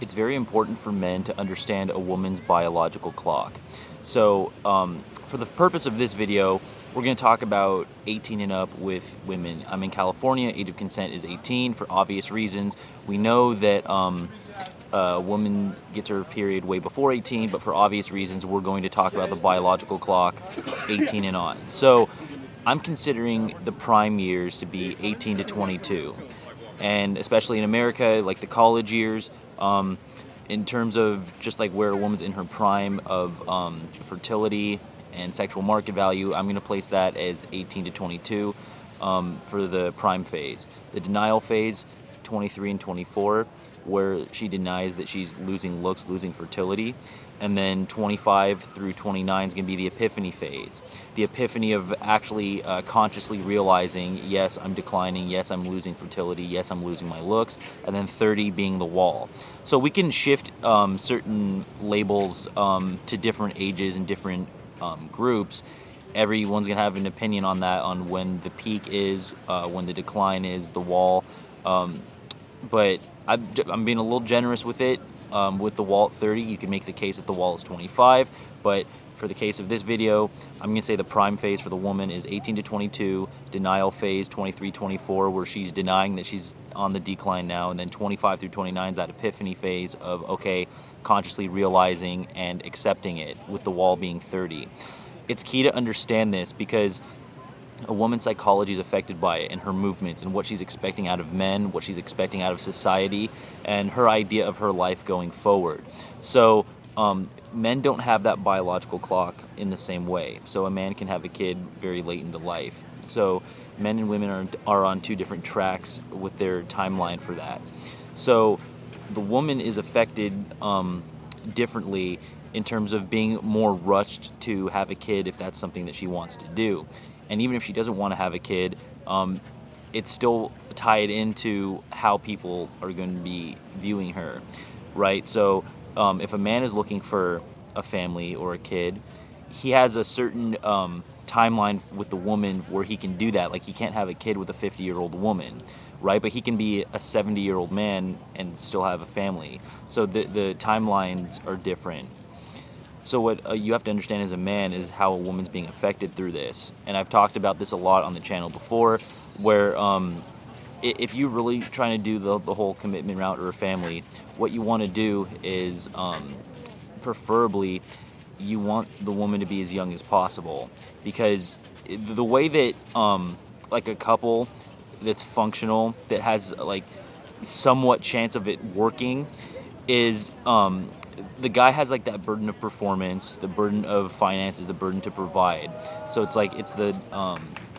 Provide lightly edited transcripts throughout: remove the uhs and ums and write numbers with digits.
it's very important for men to understand a woman's biological clock. So, for the purpose of this video, we're going to talk about 18 and up with women. I'm in California, age of consent is 18 for obvious reasons. We know that a woman gets her period way before 18, but for obvious reasons, we're going to talk about the biological clock 18 and on. So, I'm considering the prime years to be 18 to 22, and especially in America, like the college years, in terms of just like where a woman's in her prime of fertility and sexual market value, I'm going to place that as 18 to 22 for the prime phase. The denial phase, 23 and 24, where she denies that she's losing looks, losing fertility. And then 25 through 29 is going to be the epiphany phase. The epiphany of actually consciously realizing, yes, I'm declining, yes, I'm losing fertility, yes, I'm losing my looks, and then 30 being the wall. So we can shift certain labels to different ages and different groups. Everyone's going to have an opinion on that, on when the peak is, when the decline is, the wall. But I'm being a little generous with it. With the wall at 30, you can make the case that the wall is 25, but for the case of this video, I'm going to say the prime phase for the woman is 18 to 22, denial phase 23, 24, where she's denying that she's on the decline now, and then 25 through 29 is that epiphany phase of, okay, consciously realizing and accepting it, with the wall being 30. It's key to understand this because a woman's psychology is affected by it, and her movements, and what she's expecting out of men, what she's expecting out of society, and her idea of her life going forward. So men don't have that biological clock in the same way. So a man can have a kid very late into life. So men and women are on two different tracks with their timeline for that. So the woman is affected differently in terms of being more rushed to have a kid if that's something that she wants to do. And even if she doesn't want to have a kid, it's still tied into how people are going to be viewing her, right? So if a man is looking for a family or a kid, he has a certain timeline with the woman where he can do that. Like, he can't have a kid with a 50-year-old woman, right? But he can be a 70-year-old man and still have a family. So the timelines are different. So what you have to understand as a man is how a woman's being affected through this. And I've talked about this a lot on the channel before, where if you're really trying to do the whole commitment route or a family, what you want to do is preferably you want the woman to be as young as possible, because the way that like a couple that's functional, that has like somewhat chance of it working, is the guy has like that burden of performance, the burden of finances, the burden to provide. So it's like it's the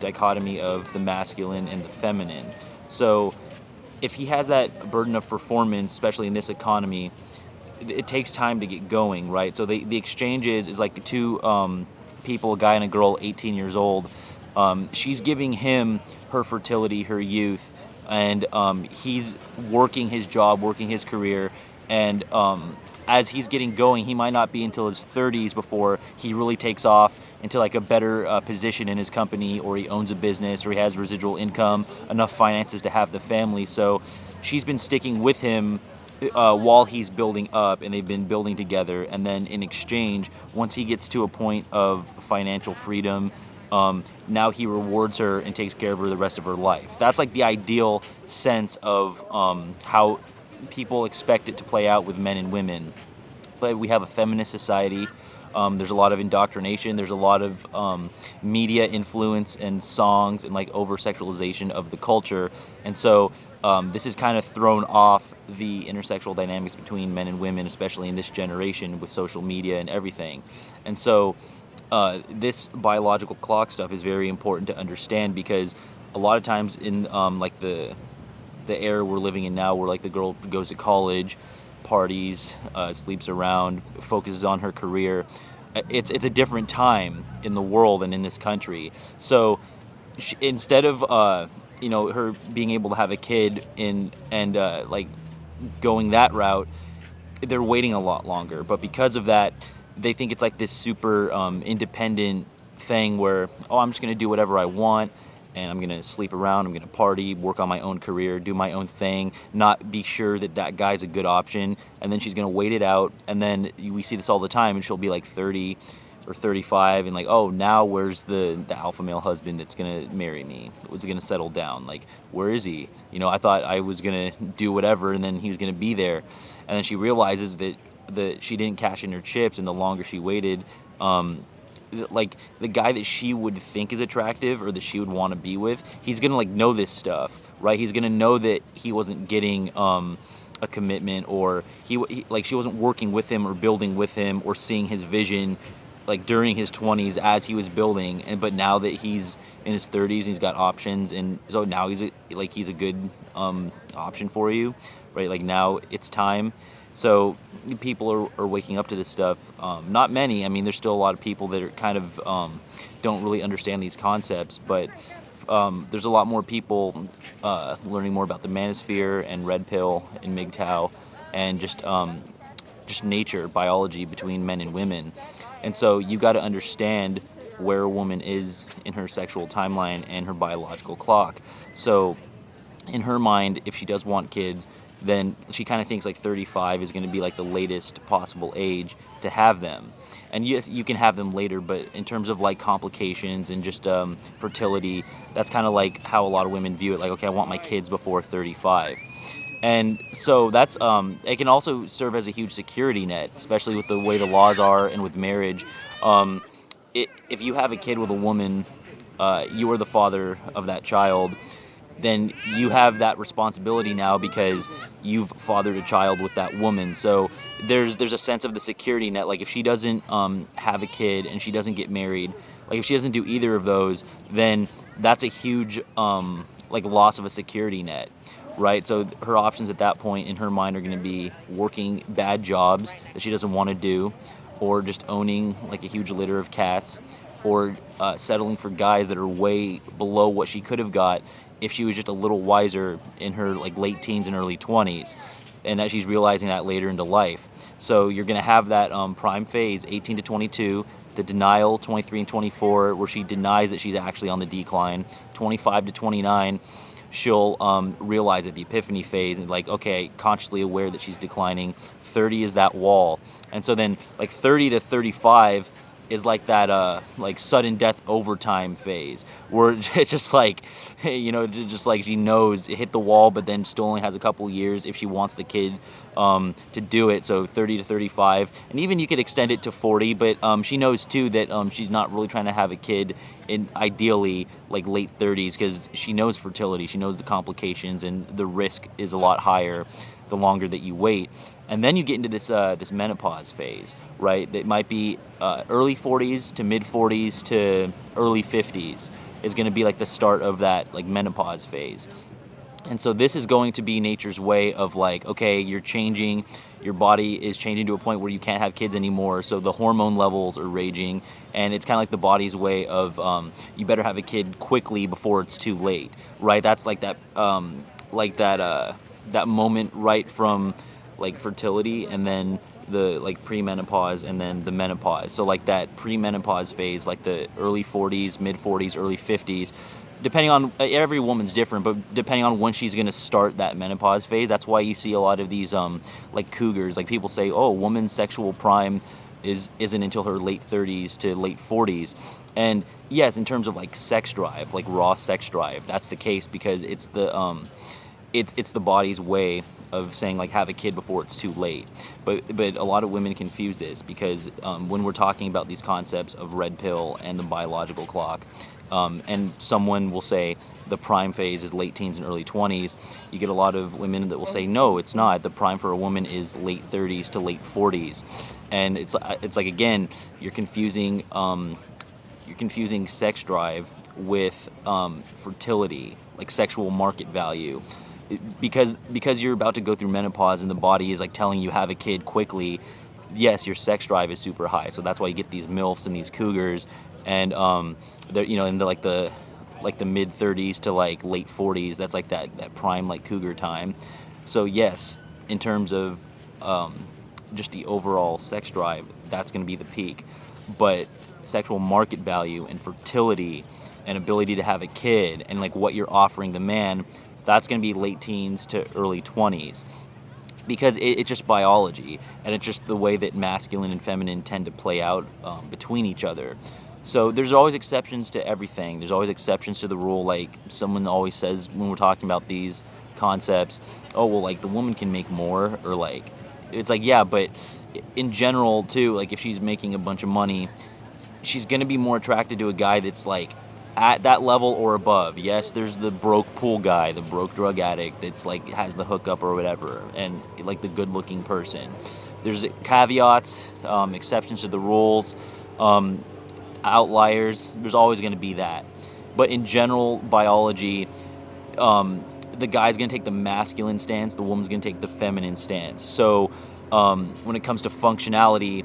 dichotomy of the masculine and the feminine. So if he has that burden of performance, especially in this economy, it takes time to get going, right? So the exchange is like the two people, a guy and a girl, 18 years old. She's giving him her fertility, her youth, and he's working his job, working his career, and as he's getting going, he might not be until his 30s before he really takes off into like a better position in his company, or he owns a business, or he has residual income, enough finances to have the family. So she's been sticking with him while he's building up, and they've been building together. And then in exchange, once he gets to a point of financial freedom, now he rewards her and takes care of her the rest of her life. That's like the ideal sense of how people expect it to play out with men and women. But we have a feminist society. There's a lot of indoctrination. There's a lot of media influence and songs and like over-sexualization of the culture. And so this has kind of thrown off the intersexual dynamics between men and women, especially in this generation with social media and everything. And so this biological clock stuff is very important to understand, because a lot of times in like the era we're living in now, where like the girl goes to college, parties, sleeps around, focuses on her career, it's a different time in the world and in this country. So instead of her being able to have a kid and like going that route, they're waiting a lot longer. But because of that, they think it's like this super independent thing where, oh, I'm just going to do whatever I want, and I'm gonna sleep around, I'm gonna party, work on my own career, do my own thing, not be sure that that guy's a good option. And then she's gonna wait it out, and then we see this all the time, and she'll be like 30 or 35, and like, oh, now where's the alpha male husband that's gonna marry me? Was gonna settle down? Like, where is he? I thought I was gonna do whatever, and then he was gonna be there. And then she realizes that she didn't cash in her chips, and the longer she waited, like the guy that she would think is attractive or that she would want to be with, he's gonna like know this stuff, right? He's gonna know that he wasn't getting a commitment, or like she wasn't working with him or building with him or seeing his vision like during his 20s as he was building. And but now that he's in his 30s and he's got options, and so now he's a good option for you, right? Like now it's time. So people are waking up to this stuff. Not many. I mean, there's still a lot of people that are kind of don't really understand these concepts, but there's a lot more people learning more about the manosphere and red pill and MGTOW and just nature, biology between men and women. And so you got to understand where a woman is in her sexual timeline and her biological clock. So in her mind, if she does want kids, then she kind of thinks like 35 is going to be like the latest possible age to have them. And yes, you can have them later, but in terms of like complications and just fertility, that's kind of like how a lot of women view it. Like, okay, I want my kids before 35. And so that's it can also serve as a huge security net, especially with the way the laws are and with marriage. If you have a kid with a woman, you are the father of that child, then you have that responsibility now because you've fathered a child with that woman. So there's a sense of the security net. Like if she doesn't have a kid and she doesn't get married, like if she doesn't do either of those, then that's a huge like loss of a security net, right? So her options at that point in her mind are going to be working bad jobs that she doesn't want to do, or just owning like a huge litter of cats, or settling for guys that are way below what she could have got if she was just a little wiser in her like late teens and early 20s, and that she's realizing that later into life. So you're going to have that prime phase, 18 to 22, the denial, 23 and 24, where she denies that she's actually on the decline. 25 to 29, she'll realize at the epiphany phase and like, okay, consciously aware that she's declining. 30 is that wall. And so then like 30 to 35 is like that like sudden death overtime phase, where it's just like, just like she knows it hit the wall, but then still only has a couple years if she wants the kid to do it. So 30 to 35, and even you could extend it to 40, but she knows too that she's not really trying to have a kid in ideally like late 30s, because she knows fertility, she knows the complications, and the risk is a lot higher the longer that you wait. And then you get into this menopause phase, right? That might be early 40s to mid 40s to early 50s is going to be like the start of that like menopause phase. And so this is going to be nature's way of like, okay, you're changing, your body is changing to a point where you can't have kids anymore. So the hormone levels are raging, and it's kind of like the body's way of you better have a kid quickly before it's too late, right? That's like that that moment right from like fertility, and then the like premenopause, and then the menopause. So like that premenopause phase, like the early 40s, mid 40s, early 50s, depending on every woman's different, but depending on when she's going to start that menopause phase. That's why you see a lot of these like cougars. Like people say, oh, woman's sexual prime isn't until her late 30s to late 40s. And yes, in terms of like sex drive, like raw sex drive, that's the case, because it's the it's the body's way of saying like have a kid before it's too late. But a lot of women confuse this, because when we're talking about these concepts of red pill and the biological clock, and someone will say the prime phase is late teens and early 20s, you get a lot of women that will say no, it's not. The prime for a woman is late 30s to late 40s. And it's like, again, you're confusing sex drive with fertility, like sexual market value. Because you're about to go through menopause and the body is like telling you have a kid quickly, yes, your sex drive is super high. So that's why you get these MILFs and these cougars, and they're in the mid 30s to like late 40s. That's like that prime like cougar time. So yes, in terms of just the overall sex drive, that's going to be the peak. But sexual market value and fertility and ability to have a kid and like what you're offering the man, that's going to be late teens to early 20s, because it's just biology, and it's just the way that masculine and feminine tend to play out between each other. So there's always exceptions to everything. There's always exceptions to the rule. Like someone always says when we're talking about these concepts, oh well, like the woman can make more, or like it's like, yeah, but in general too, like if she's making a bunch of money, she's going to be more attracted to a guy that's like at that level or above. Yes, there's the broke pool guy, the broke drug addict that's like has the hookup or whatever, and like the good looking person. There's caveats, exceptions to the rules, um, outliers. There's always going to be that. But in general biology, the guy's going to take the masculine stance, the woman's going to take the feminine stance. So when it comes to functionality,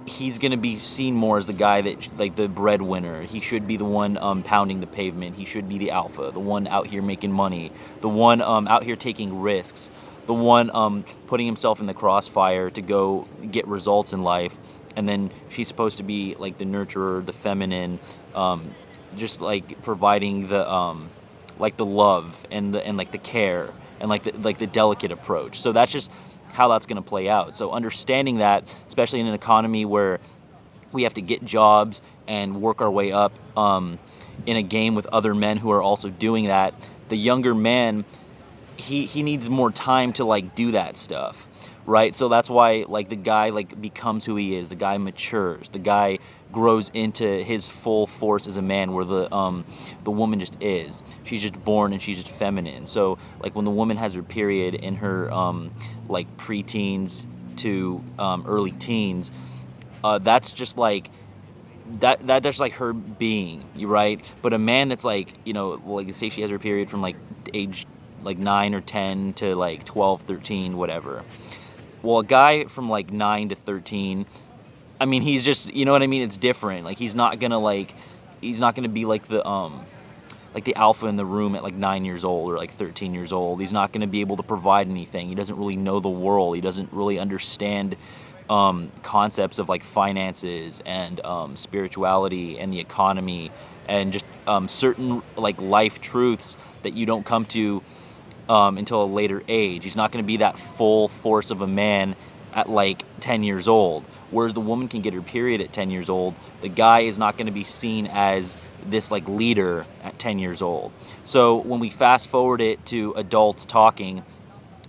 he's going to be seen more as the guy that, like the breadwinner. He should be the one pounding the pavement. He should be the alpha, the one out here making money, the one out here taking risks, the one putting himself in the crossfire to go get results in life. And then she's supposed to be like the nurturer, the feminine, just like providing the like the love and like the care and like the delicate approach. So that's just how that's going to play out. So understanding that, especially in an economy where we have to get jobs and work our way up in a game with other men who are also doing that, the younger man, he needs more time to like do that stuff, right? So that's why like the guy like becomes who he is. The guy matures. The guy grows into his full force as a man, where the woman just is. She's just born and she's just feminine. So like when the woman has her period in her like preteens to early teens, that's just like that's just like her being, right? But a man that's like, you know, like say she has her period from like age like 9 or 10 to like 12, 13, whatever. Well, a guy from like 9 to 13, I mean, he's just, you know what I mean? It's different. Like he's not gonna be like the alpha in the room at like 9 years old or like 13 years old. He's not gonna be able to provide anything. He doesn't really know the world. He doesn't really understand concepts of like finances and spirituality and the economy and just certain like life truths that you don't come to until a later age. He's not going to be that full force of a man at like 10 years old. Whereas the woman can get her period at 10 years old, the guy is not going to be seen as this like leader at 10 years old. So when we fast forward it to adults talking,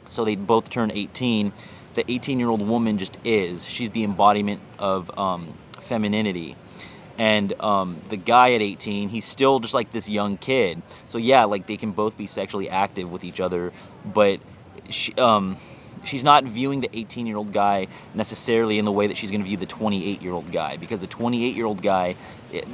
so they both turn 18, the 18-year-old woman just is. She's the embodiment of femininity. And the guy at 18, he's still just like this young kid. So yeah, like they can both be sexually active with each other, but she's not viewing the 18-year-old guy necessarily in the way that she's going to view the 28-year-old guy, because the 28-year-old guy,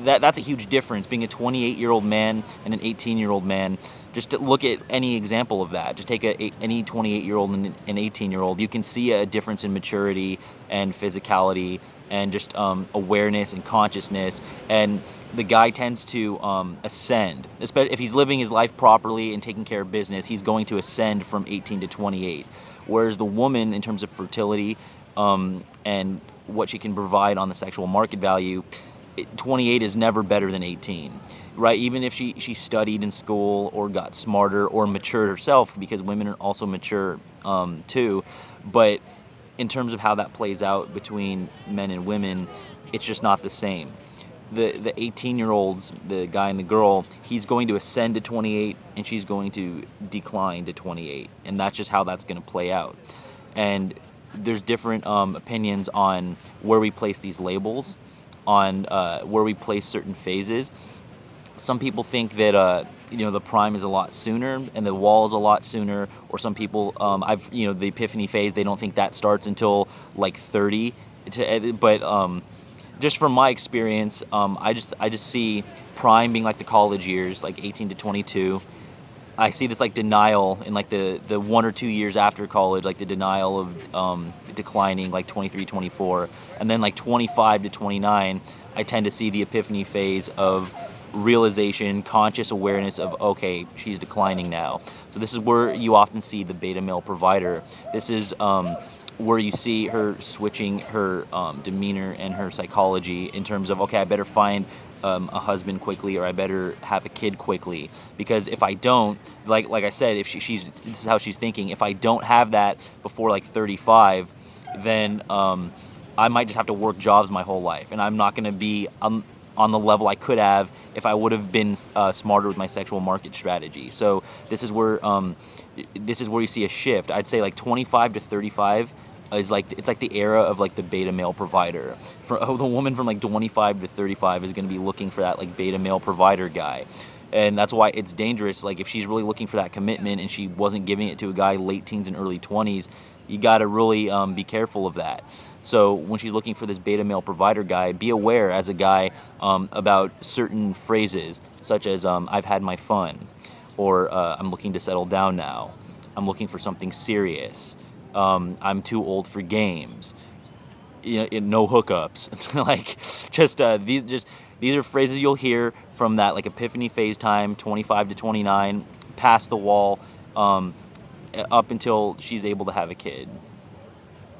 that's a huge difference, being a 28-year-old man and an 18-year-old man. Just to look at any example of that. Just take any 28-year-old and an 18-year-old. You can see a difference in maturity and physicality and just awareness and consciousness. And the guy tends to ascend. Especially if he's living his life properly and taking care of business, he's going to ascend from 18 to 28. Whereas the woman, in terms of fertility and what she can provide on the sexual market value, 28 is never better than 18, right? Even if she studied in school or got smarter or matured herself, because women are also mature too. But in terms of how that plays out between men and women, it's just not the same. The 18-year-olds, the guy and the girl, he's going to ascend to 28 and she's going to decline to 28. And that's just how that's going to play out. And there's different opinions on where we place these labels, on where we place certain phases. Some people think that the prime is a lot sooner and the wall is a lot sooner, or some people the epiphany phase, they don't think that starts until like 30. But just from my experience, I just see prime being like the college years, like 18 to 22. I see this like denial in like the 1 or 2 years after college, like the denial of declining, like 23, 24. And then like 25 to 29, I tend to see the epiphany phase of realization, conscious awareness of, okay, she's declining now. So this is where you often see the beta male provider. This is where you see her switching her demeanor and her psychology in terms of, okay, I better find a husband quickly, or I better have a kid quickly. Because if I don't, like I said, if she's this is how she's thinking. If I don't have that before like 35, then I might just have to work jobs my whole life, and I'm not going to be on the level I could have if I would have been smarter with my sexual market strategy. So this is where you see a shift. I'd say like 25 to 35 is like, it's like the era of like the beta male provider. The woman from like 25 to 35 is going to be looking for that like beta male provider guy. And that's why it's dangerous. Like if she's really looking for that commitment and she wasn't giving it to a guy late teens and early 20s, you got to really be careful of that. So when she's looking for this beta male provider guy, be aware as a guy about certain phrases, such as I've had my fun, or I'm looking to settle down now, I'm looking for something serious, I'm too old for games, you know, no hookups. Like these are phrases you'll hear from that like epiphany phase time, 25 to 29, past the wall, up until she's able to have a kid.